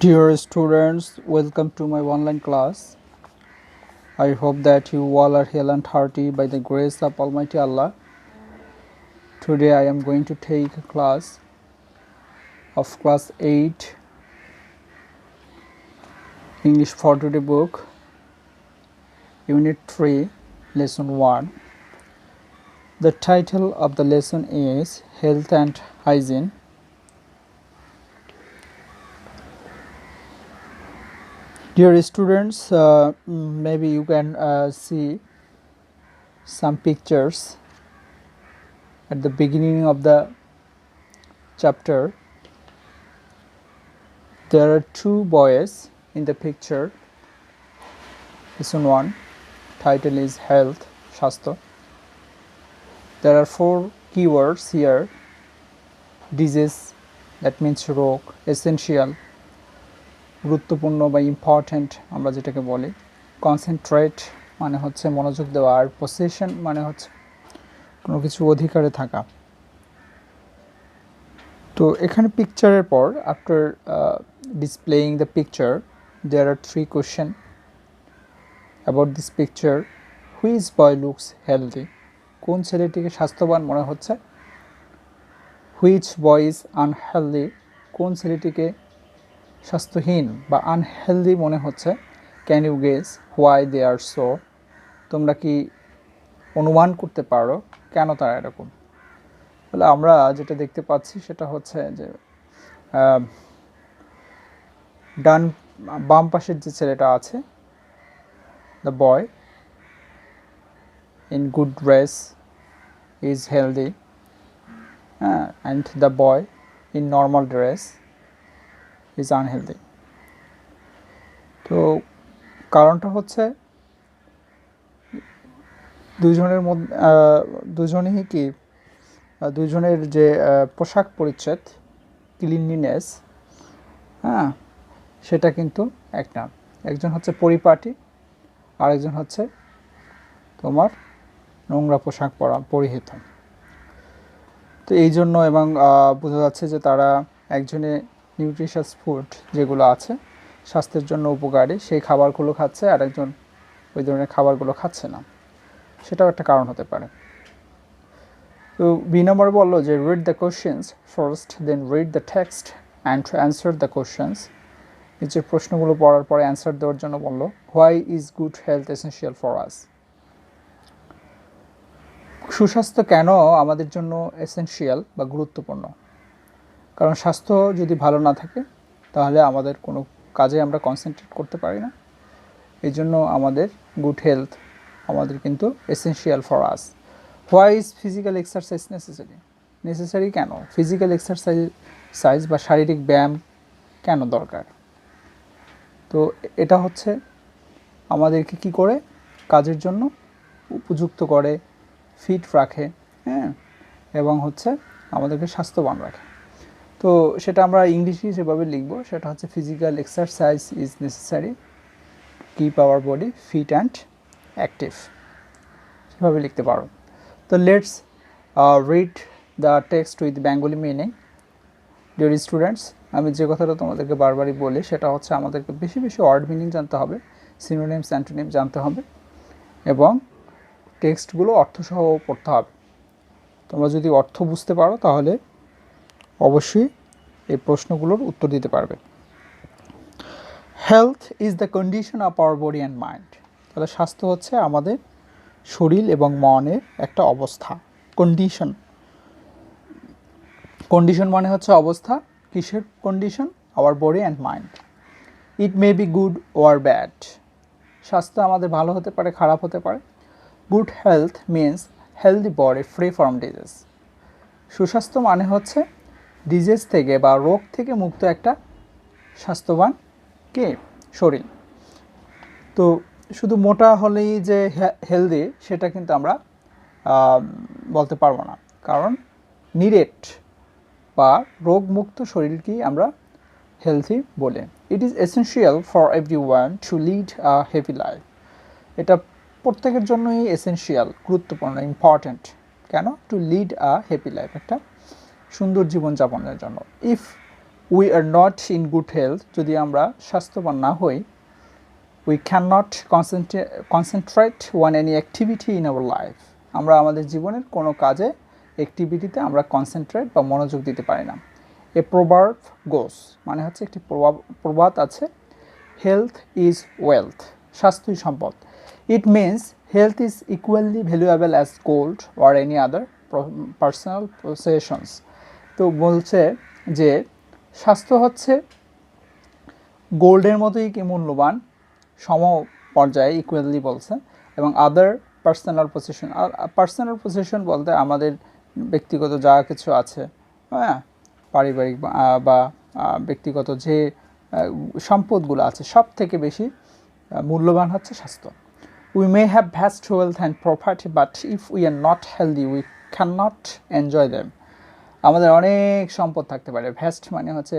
Dear students, welcome to my online class. I hope that you all are healthy and hearty by the grace of Almighty Allah. Today I am going to take a class of class 8 English for Today book, Unit 3, Lesson 1. The title of the lesson is Health and Hygiene. Dear students, maybe you can see some pictures at the beginning of the chapter. There are two boys in the picture. Lesson 1, title is Health, Shastro. There are 4 keywords here. Disease, that means rog, essential, গুরুত্বপূর্ণ বা important আমরা যেটাকে বলি, concentrate মানে হচ্ছে মনোযোগ দেওয়া, আর possession মানে হচ্ছে কোনো কিছু অধিকারে থাকা। তো এখানে পিকচারের পর after displaying the picture there are 3 question about this picture. Which boy looks healthy, কোন ছেলেটিকে স্বাস্থ্যবান মনে হচ্ছে। হুইচ বয় ইজ আনহেলদি, কোন ছেলেটিকে স্বাস্থ্যহীন বা আনহেলদি মনে হচ্ছে। Can you guess why they are so, তোমরা কি অনুমান করতে পারো কেন তারা এরকম। তাহলে আমরা যেটা দেখতে পাচ্ছি সেটা হচ্ছে যে বাম পাশের যে ছেলেটা আছে, the boy in good dress is healthy, and the boy in normal dress is unhealthy. তো কারণটা হচ্ছে দুজনের যে পোশাক পরিচ্ছদ, ক্লিনলিনেস, সেটা কিন্তু একটা, একজন হচ্ছে পরিপাটি আর একজন হচ্ছে তোমার নোংরা পোশাক পরিহিত। তো এই জন্য এবং বোঝা যাচ্ছে যে তারা একজনে নিউট্রিশাস ফুড যেগুলো আছে স্বাস্থ্যের জন্য উপকারী সেই খাবারগুলো খাচ্ছে, আর একজন ওই ধরনের খাবারগুলো খাচ্ছে না, সেটাও একটা কারণ হতে পারে। তো বি নম্বর বললো যে read the questions first, then read the text and answer the questions. নিচের প্রশ্নগুলো পড়ার পরে অ্যান্সার দেওয়ার জন্য বললো। Why is good health essential for us, সুস্বাস্থ্য কেন আমাদের জন্য এসেনশিয়াল বা গুরুত্বপূর্ণ। কারণ স্বাস্থ্য যদি ভালো না থাকে তাহলে আমাদের কোনো কাজে আমরা কনসেন্ট্রেট করতে পারি না। এই জন্য আমাদের গুড হেলথ আমাদের কিন্তু essential for us. Why is physical exercise necessary কেন, ফিজিক্যাল এক্সারসাইজ বা শারীরিক ব্যায়াম কেন দরকার। তো এটা হচ্ছে আমাদেরকে কি করে কাজের জন্য উপযুক্ত করে, ফিট রাখে, এবং হচ্ছে আমাদেরকে স্বাস্থ্যবান রাখে। তো সেটা আমরা ইংলিশে যেভাবে লিখবো সেটা হচ্ছে physical exercise is necessary keep our body fit and active, সেভাবে লিখতে পারো। তো let's read the text with Bengali meaning. Dear students, আমি যে কথাটা তোমাদেরকে বারবারই বলি সেটা হচ্ছে আমাদেরকে বেশি বেশি ওয়ার্ড মিনিং জানতে হবে, সিনোনিমস অ্যান্টোনিম জানতে হবে, এবং টেক্সটগুলো অর্থসহ পড়তে হবে। তোমরা যদি অর্থ বুঝতে পারো তাহলে অবশ্যই এই প্রশ্নগুলোর উত্তর দিতে পারবে। Health is the condition of our body and mind, তাহলে স্বাস্থ্য হচ্ছে আমাদের শরীর এবং মনের একটা অবস্থা। কন্ডিশন মানে হচ্ছে অবস্থা, কিসের condition, our body and mind. It may be good or bad, স্বাস্থ্য আমাদের ভালো হতে পারে খারাপ হতে পারে। Good health means healthy body free from disease, সুস্বাস্থ্য মানে হচ্ছে ডিজিজ থেকে বা রোগ থেকে মুক্ত একটা স্বাস্থ্যবান কে শরীর। তো শুধু মোটা হলেই যে হেলদি সেটা কিন্তু আমরা বলতে পারবো না, কারণ নিরেট বা রোগমুক্ত শরীরকেই আমরা হেলথি বলে। It is essential for everyone to lead a happy life, এটা প্রত্যেকের জন্যই এসেনশিয়াল, গুরুত্বপূর্ণ, ইম্পর্ট্যান্ট। কেন? To lead a happy life, একটা সুন্দর জীবনযাপনের জন্য। If we are not in good health, যদি আমরা স্বাস্থ্যবান না হই, we can not concentrate on any activity in our life, আমরা আমাদের জীবনের কোনো কাজে অ্যাক্টিভিটিতে আমরা কনসেন্ট্রেট বা মনোযোগ দিতে পারি না। এ প্রভার্ব গোস, মানে হচ্ছে একটি প্রবাদ আছে, হেলথ ইজ ওয়েলথ, স্বাস্থ্যই সম্পদ। It means health is equally valuable as gold or any other personal possessions. তো বলছে যে স্বাস্থ্য হচ্ছে গোল্ডের মতোই কি মূল্যবান, সম পর্যায়ে, ইকুয়ালি বলছে, এবং আদার পার্সোনাল পজিশন, আর পার্সোনাল পজিশন বলতে আমাদের ব্যক্তিগত যা কিছু আছে, হ্যাঁ, পারিবারিক বা ব্যক্তিগত যে সম্পদগুলো আছে, সব থেকে বেশি মূল্যবান হচ্ছে স্বাস্থ্য। We may have vast wealth and property, but if we are not healthy we can not enjoy them. আমাদের অনেক সম্পদ থাকতে পারে, ভ্যাস্ট মানে হচ্ছে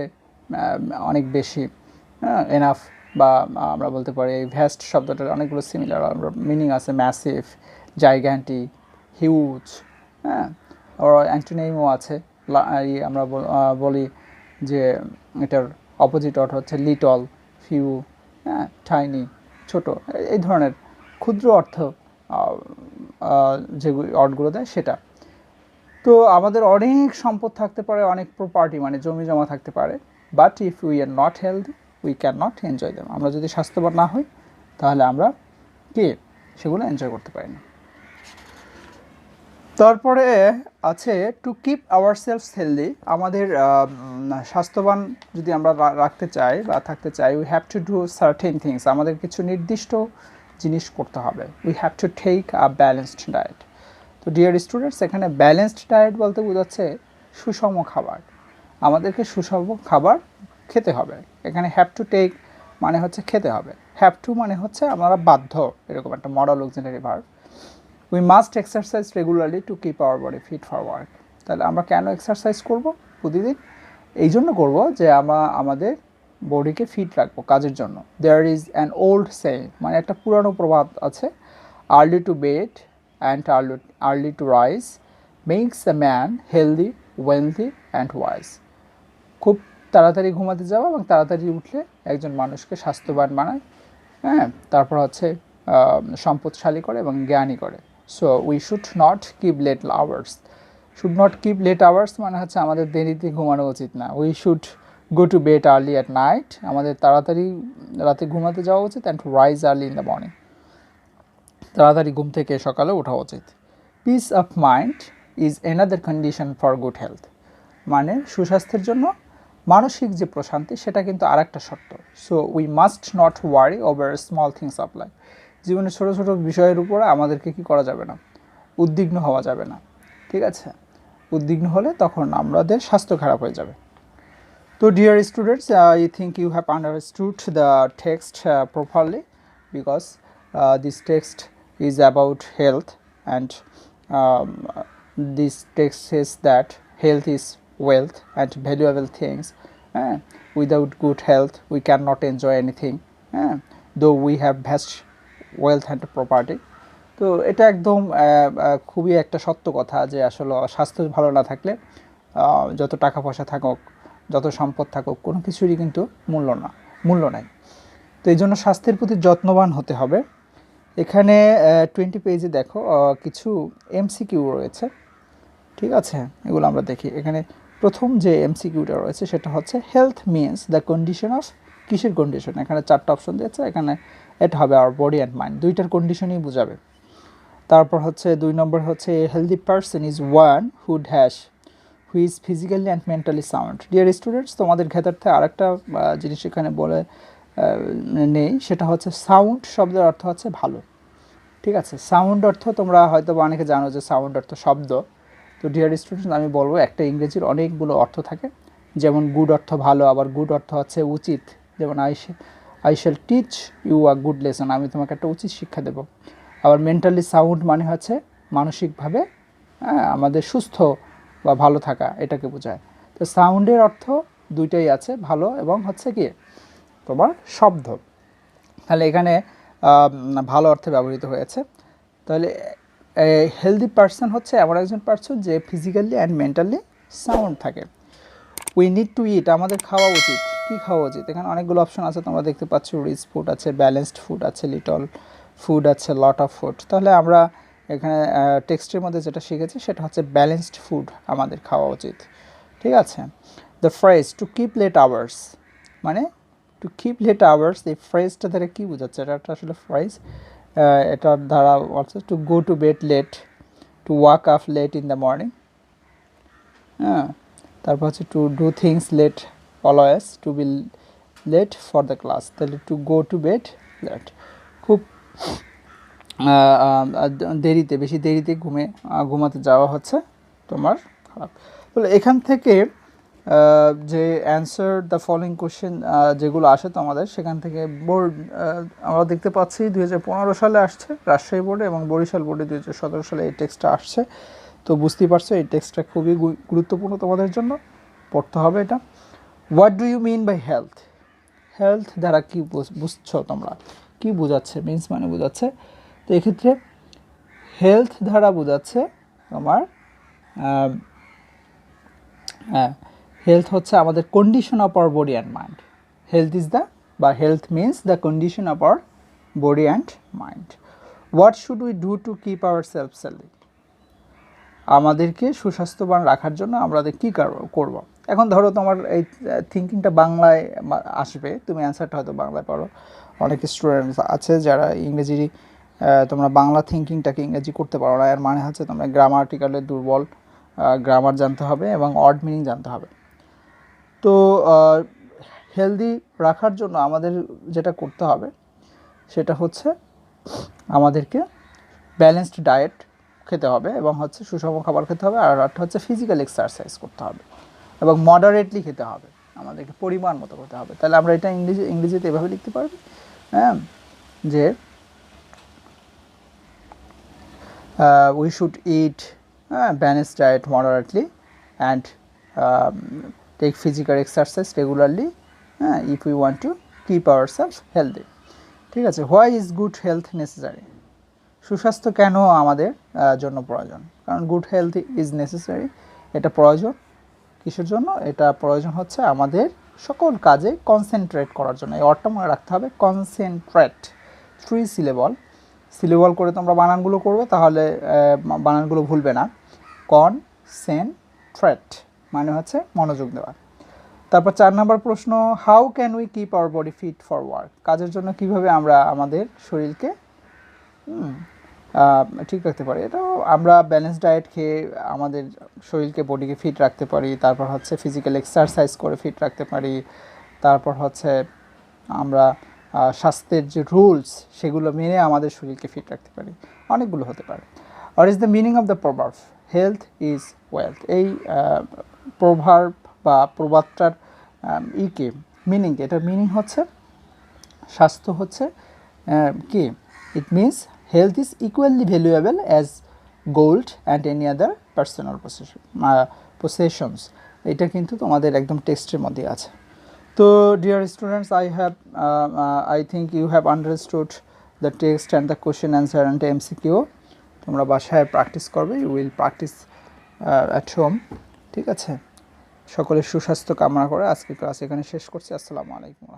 অনেক বেশি, এনাফ, বা আমরা বলতে পারি এই ভ্যাস্ট শব্দটার অনেকগুলো সিমিলার মিনিং আছে, ম্যাসিভ, জাইগ্যান্টিক, হিউজ, হ্যাঁ, আবার অ্যান্টোনিমও আছে, আমরা বলি যে এটার অপোজিট অর্থ হচ্ছে লিটল, ফিউ, হ্যাঁ, টাইনি, ছোট, এই ধরনের ক্ষুদ্র অর্থ যে অর্থগুলো দেয় সেটা। তো আমাদের অনেক সম্পদ থাকতে পারে, অনেক প্রপার্টি মানে জমি জমা থাকতে পারে, but if we are not healthy we can not enjoy them, আমরা যদি স্বাস্থ্যবান না হই তাহলে আমরা কি সেগুলো এনজয় করতে পারি না। তারপরে আছে to keep our selfs healthy, আমাদের স্বাস্থ্যবান যদি আমরা রাখতে চাই বা থাকতে চাই, we have to do certain things, আমাদের কিছু নির্দিষ্ট জিনিস করতে হবে। We have to take a balanced diet. তো ডিয়ার স্টুডেন্টস, এখানে ব্যালেন্সড ডায়েট বলতে বোঝাচ্ছে সুষম খাবার, আমাদেরকে সুষম খাবার খেতে হবে। এখানে হ্যাভ টু টেক মানে হচ্ছে খেতে হবে, হ্যাভ টু মানে হচ্ছে আমরা বাধ্য, এরকম একটা modal auxiliary verb. We must exercise regularly to keep our body fit for work. তাহলে আমরা কেন এক্সারসাইজ করব প্রতিদিন? এই জন্য করব যে আমরা আমাদের বডিকে ফিট রাখবো কাজের জন্য। There is an old saying, মানে একটা পুরানো প্রবাদ আছে, early to bed and early to rise makes a man healthy, wealthy and wise. খুব তাড়াতাড়ি ঘুমাতে যাওয়া এবং তাড়াতাড়ি উঠলে একজন মানুষকে স্বাস্থ্যবান বানায়, হ্যাঁ, তারপর হচ্ছে সম্পদশালী করে এবং জ্ঞানী করে। So we should not keep late hours, should not keep late hours মানে হচ্ছে আমাদের দেরিতে ঘুমানো উচিত না। We should go to bed early at night, আমাদের তাড়াতাড়ি রাতে ঘুমাতে যাওয়া উচিত, and rise early in the morning, তাড়াতাড়ি ঘুম থেকে সকালে ওঠা উচিত। Peace of mind is another condition for good health, মানে সুস্বাস্থ্যের জন্য মানসিক যে প্রশান্তি সেটা কিন্তু আর একটা শর্ত। So we must not worry over small things of life, জীবনের ছোটো ছোটো বিষয়ের উপরে আমাদেরকে কি করা যাবে না, উদ্বিগ্ন হওয়া যাবে না, ঠিক আছে? উদ্বিগ্ন হলে তখন আমাদের স্বাস্থ্য খারাপ হয়ে যাবে। তো dear students, I think you have understood the text properly, because this text is about health, and this text says that health is wealth and valuable things. Without good health we cannot enjoy anything, though we have vast wealth and property. তো এটা একদম খুবই একটা সত্য কথা যে আসলে স্বাস্থ্য ভালো না থাকলে যত টাকা পয়সা থাকুক, যত সম্পদ থাকুক, কোনো কিছুরই কিন্তু মূল্য নাই। তো এই জন্য স্বাস্থ্যের প্রতি যত্নবান হতে হবে। এখানে 20 পেজে দেখো কিছু এমসিকিউ রয়েছে, ঠিক আছে? এগুলো আমরা দেখি। এখানে প্রথম যে এমসিকিউটা রয়েছে সেটা হচ্ছে health means the condition of, কিসের কন্ডিশন? এখানে 4টা অপশন দিয়েছে, এখানে এটা হবে আওয়ার বডি অ্যান্ড মাইন্ড, দুইটার কন্ডিশনই বোঝাবে। তারপর হচ্ছে 2 নম্বর হচ্ছে healthy person is one who is physically and mentally sound. Dear students, তোমাদের ক্ষেত্রে আরেকটা জিনিস এখানে বলে নেই, সেটা হচ্ছে সাউন্ড শব্দের অর্থ হচ্ছে ভালো, ঠিক আছে? সাউন্ড অর্থ তোমরা হয়তো অনেকে জানো যে সাউন্ড অর্থ শব্দ। তো ডিয়ার স্টুডেন্টস, আমি বলবো একটা ইংরেজির অনেকগুলো অর্থ থাকে, যেমন গুড অর্থ ভালো, আবার গুড অর্থ হচ্ছে উচিত, যেমন I shall teach you a good lesson, আমি তোমাকে একটা উচিত শিক্ষা দেব। আবার মেন্টালি সাউন্ড মানে হচ্ছে মানসিকভাবে আমাদের সুস্থ বা ভালো থাকা, এটাকে বোঝায়। তো সাউন্ডের অর্থ দুইটাই আছে, ভালো এবং হচ্ছে কি তোমার শব্দ। তাহলে এখানে ভালো অর্থে ব্যবহৃত হয়েছে। তাহলে হেলদি পারসন হচ্ছে এমন একজন পারসন যে ফিজিক্যালি অ্যান্ড মেন্টালি সাউন্ড থাকে। উই নিড টু ইট, আমাদের খাওয়া উচিত। কি খাওয়া উচিত? এখানে অনেকগুলো অপশন আছে, তোমরা দেখতে পাচ্ছ। রিচ ফুড আছে, ব্যালেন্সড ফুড আছে, লিটল ফুড আছে, লট অফ ফুড। তাহলে আমরা এখানে টেক্সটের মধ্যে যেটা শিখেছি সেটা হচ্ছে ব্যালেন্সড ফুড আমাদের খাওয়া উচিত। ঠিক আছে। The phrase to keep late hours, মানে টু কিপ লেট আওয়ার্স, এই ফ্রেজটা দ্বারা কী বোঝাচ্ছে? এটা একটা আসলে ফ্রেজ, এটার দ্বারা হচ্ছে to go to bed late, to wake up late in the morning, হ্যাঁ। তারপর হচ্ছে to do things late always, to be late for the class. তাহলে to go to bed late, খুব দেরিতে, বেশি দেরিতে ঘুমাতে যাওয়া হচ্ছে তোমার খারাপ। বলে এখান থেকে যে অ্যান্সার দ্য ফলোইং কোশ্চেন যেগুলো আসে তোমাদের, সেখান থেকে বোর্ড আমরা দেখতে পাচ্ছি 2015 সালে আসছে রাজশাহী বোর্ডে, এবং বরিশাল বোর্ডে 2017 সালে এই টেক্সটটা আসছে। তো বুঝতেই পারছো এই টেক্সটটা খুবই গুরুত্বপূর্ণ তোমাদের জন্য, পড়তে হবে এটা। What do you mean by health? Health দ্বারা কী বুঝছো তোমরা? কি বোঝাচ্ছে? মিনস মানে বোঝাচ্ছে। তো এক্ষেত্রে হেলথ দ্বারা বোঝাচ্ছে তোমার হেলথ হচ্ছে আমাদের condition of our body and mind. Health is the, বা health means the condition of our body and mind. What should we do to keep our self healthy? আমাদেরকে সুস্বাস্থ্যবান রাখার জন্য আমাদের কী করব? এখন ধরো তোমার এই থিঙ্কিংটা বাংলায় আসবে, তুমি অ্যান্সারটা হয়তো বাংলায় পারো। অনেক স্টুডেন্টস আছে যারা ইংরেজি, তোমরা বাংলা থিঙ্কিংটাকে ইংরেজি করতে পারো না। এর মানে হচ্ছে তোমরা গ্রামাটিক্যালে দুর্বল, গ্রামার জানতে হবে এবং অড মিনিং জানতে হবে। তো হেলদি রাখার জন্য আমাদের যেটা করতে হবে সেটা হচ্ছে আমাদেরকে ব্যালেন্সড ডায়েট খেতে হবে, এবং হচ্ছে সুষম খাবার খেতে হবে, আর একটা হচ্ছে ফিজিক্যাল এক্সারসাইজ করতে হবে, এবং মডারেটলি খেতে হবে, আমাদেরকে পরিমাণ মতো খেতে হবে। তাহলে আমরা এটা ইংরেজিতে এভাবে লিখতে পারবি, হ্যাঁ, যে we should eat balanced diet moderately and take physical exercise regularly if we want to keep ourselves healthy. ঠিক আছে। why is good health necessary? সুস্বাস্থ্য কেন আমাদের জন্য প্রয়োজন? কারণ গুড হেলথ ইজ নেসেসারি, এটা প্রয়োজন। কিসের জন্য এটা প্রয়োজন? হচ্ছে আমাদের সকল কাজে কনসেন্ট্রেট করার জন্য। এই অর্থটা মনে রাখতে হবে, কনসেন্ট্রেট, 3 সিলেবল করে তোমরা বানানগুলো করবে, তাহলে বানানগুলো ভুলবে না। কনসেন্ট্রেট মানে হচ্ছে মনোযোগ দেওয়া। তারপর 4 নম্বর প্রশ্ন, how can we keep our body fit for work? কাজের জন্য কিভাবে আমরা আমাদের শরীরকে ঠিক রাখতে পারি? এটাও আমরা ব্যালেন্স ডায়েট খেয়ে আমাদের শরীরকে, বডিকে ফিট রাখতে পারি। তারপর হচ্ছে ফিজিক্যাল এক্সারসাইজ করে ফিট রাখতে পারি। তারপর হচ্ছে আমরা স্বাস্থ্যের যে রুলস সেগুলো মেনে আমাদের শরীরকে ফিট রাখতে পারি। অনেকগুলো হতে পারে। What is the meaning of the proverb health is wealth? এই প্রভার্ব বা প্রবাদটার মিনিং, এটার মিনিং হচ্ছে স্বাস্থ্য হচ্ছে কি? It means health is equally valuable as gold and any other personal possessions. এটা কিন্তু তোমাদের একদম টেক্সটের মধ্যে আছে। তো dear students, I think you have understood the text and the question answer and MCQ. তোমরা বাসায় প্র্যাকটিস করবে, you will practice at home. ঠিক আছে। সকলের সুস্বাস্থ্য কামনা করে আজকের ক্লাস এখানে শেষ করছি। আসসালামু আলাইকুম।